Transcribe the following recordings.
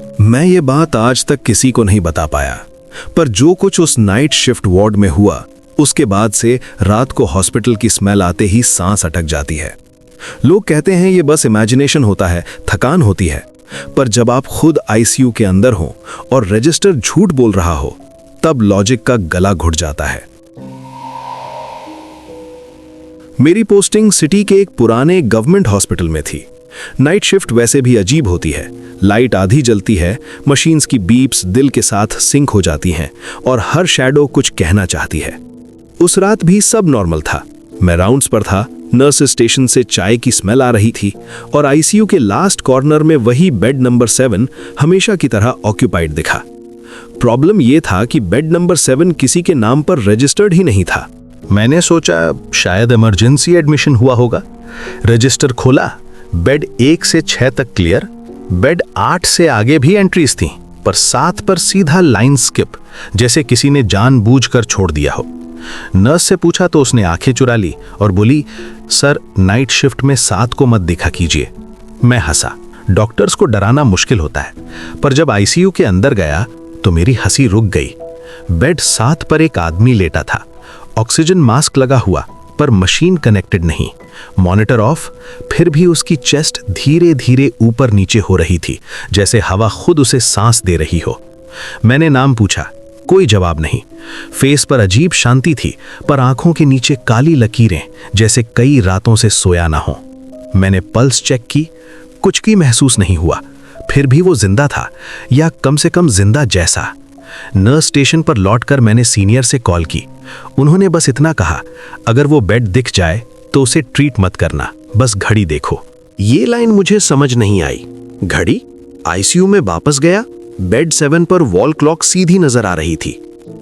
मैं ये बात आज तक किसी को नहीं बता पाया, पर जो कुछ उस नाइट शिफ्ट वार्ड में हुआ, उसके बाद से रात को हॉस्पिटल की स्मेल आते ही सांस अटक जाती है। लोग कहते हैं ये बस इमेजिनेशन होता है, थकान होती है, पर जब आप खुद आईसीयू के अंदर हो और रजिस्टर झूठ बोल रहा हो, तब लॉजिक का गला घुट जाता है। मेरी पोस्टिंग सिटी के एक पुराने गवर्नमेंट हॉस्पिटल में थी। नाइट शिफ्ट वैसे भी अजीब होती है। लाइट आधी जलती है, मशीन्स की बीप्स दिल के साथ सिंक हो जाती हैं और हर शैडो कुछ कहना चाहती है। उस रात भी सब नॉर्मल था। मैं राउंड्स पर था, नर्स स्टेशन से चाय की स्मेल आ रही थी और आईसीयू के लास्ट कॉर्नर में वही बेड नंबर 7 हमेशा की तरह ऑक्यूपाइड दिखा। प्रॉब्लम यह था कि बेड नंबर 7 किसी के नाम पर रजिस्टर्ड ही नहीं था। मैंने सोचा शायद इमरजेंसी एडमिशन हुआ होगा। रजिस्टर खोला, बेड 1 से 6 तक क्लियर, बेड 8 से आगे भी एंट्रीज थी, पर 7 पर सीधा लाइन स्किप, जैसे किसी ने जानबूझकर छोड़ दिया हो। नर्स से पूछा तो उसने आंखें चुरा ली और बोली, सर नाइट शिफ्ट में 7 को मत देखा कीजिए। मैं हंसा। डॉक्टर्स को डराना मुश्किल होता है, पर जब आईसीयू के अंदर गया तो मेरी हंसी रुक गई। बेड 7 पर एक आदमी लेटा था, ऑक्सीजन मास्क लगा हुआ, पर मशीन कनेक्टेड नहीं, मॉनिटर ऑफ, फिर भी उसकी चेस्ट धीरे धीरे ऊपर नीचे हो रही थी, जैसे हवा खुद उसे सांस दे रही हो। मैंने नाम पूछा, कोई जवाब नहीं। फेस पर अजीब शांति थी, पर आंखों के नीचे काली लकीरें, जैसे कई रातों से सोया ना हो। मैंने पल्स चेक की, कुछ की महसूस नहीं हुआ। फिर भी वो जिंदा था, या कम से कम जिंदा जैसा। नर्स स्टेशन पर लौटकर मैंने सीनियर से कॉल की। उन्होंने बस इतना कहा, अगर वो बेड दिख जाए तो उसे ट्रीट मत करना, बस घड़ी देखो। ये लाइन मुझे समझ नहीं आई। घड़ी? आईसीयू में वापस गया, बेड 7 पर वॉल क्लॉक सीधी नजर आ रही थी।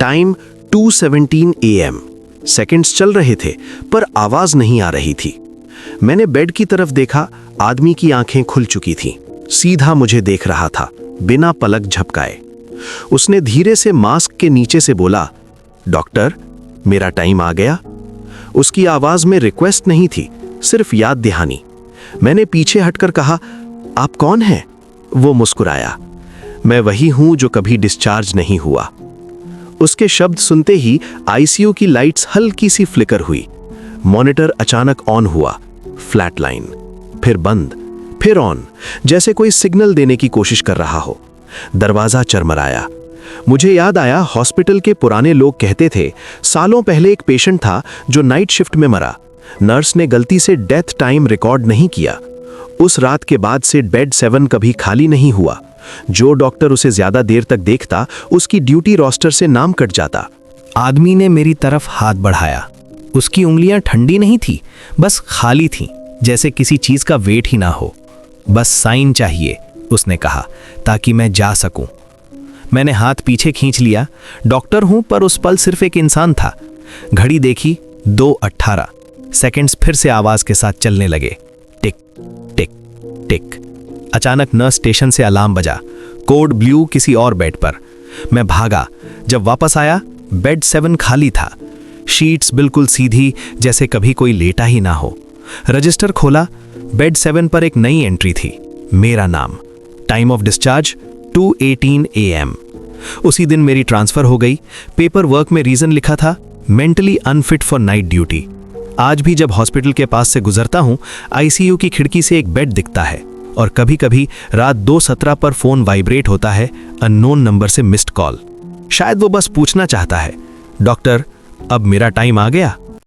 Time 2:17 AM। सेकंड्स चल रहे थे, पर आवाज नहीं आ रही थी। मैंने बेड की तरफ देखा, आदमी की आंखें खुल चुकी थीं, सीधा मुझे देख रहा था, बिना पलक झपकाए। उसने धीरे से मास्क के नीचे से बोला, डॉक्टर मेरा टाइम आ गया। उसकी आवाज में रिक्वेस्ट नहीं थी, सिर्फ याद दहानी। मैंने पीछे हटकर कहा, आप कौन हैं? वो मुस्कुराया, मैं वही हूं जो कभी डिस्चार्ज नहीं हुआ। उसके शब्द सुनते ही आईसीयू की लाइट्स हल्की सी फ्लिकर हुई। मॉनिटर अचानक ऑन हुआ, फ्लैट लाइन, फिर बंद, फिर ऑन, जैसे कोई सिग्नल देने की कोशिश कर रहा हो। दरवाजा चरमराया। मुझे याद आया, हॉस्पिटल के पुराने लोग कहते थे, सालों पहले एक पेशेंट था जो नाइट शिफ्ट में मरा। नर्स ने गलती से डेथ टाइम रिकॉर्ड नहीं किया। उस रात के बाद से बेड 7 कभी खाली नहीं हुआ। जो डॉक्टर उसे ज्यादा देर तक देखता, उसकी ड्यूटी रोस्टर से नाम कट जाता। आदमी ने मेरी तरफ हाथ बढ़ाया। उसकी उंगलियां ठंडी नहीं थी, बस खाली थीं, जैसे किसी चीज का वेट ही ना हो। बस साइन चाहिए, उसने कहा, ताकि मैं जा सकूं। मैंने हाथ पीछे खींच लिया। डॉक्टर हूं, पर उस पल सिर्फ एक इंसान था। घड़ी देखी, 2:18। सेकंड्स फिर से आवाज के साथ चलने लगे, टिक टिक टिक। अचानक नर्स स्टेशन से अलार्म बजा, कोड ब्लू किसी और बेड पर। मैं भागा। जब वापस आया, बेड 7 खाली था, शीट्स बिल्कुल सीधी, जैसे कभी कोई लेटा ही ना हो। रजिस्टर खोला, बेड 7 पर एक नई एंट्री थी, मेरा नाम। Time of discharge 2:18 AM। उसी दिन मेरी ट्रांसफर हो गई। पेपर वर्क में रीजन लिखा था, mentally unfit for night duty. आज भी जब हॉस्पिटल के पास से गुजरता हूं, आईसीयू की खिड़की से एक बेड दिखता है, और कभी कभी रात 2:17 पर फोन वाइब्रेट होता है, अननोन नंबर से मिस्ड कॉल। शायद वो बस पूछना चाहता है, डॉक्टर अब मेरा टाइम आ गया।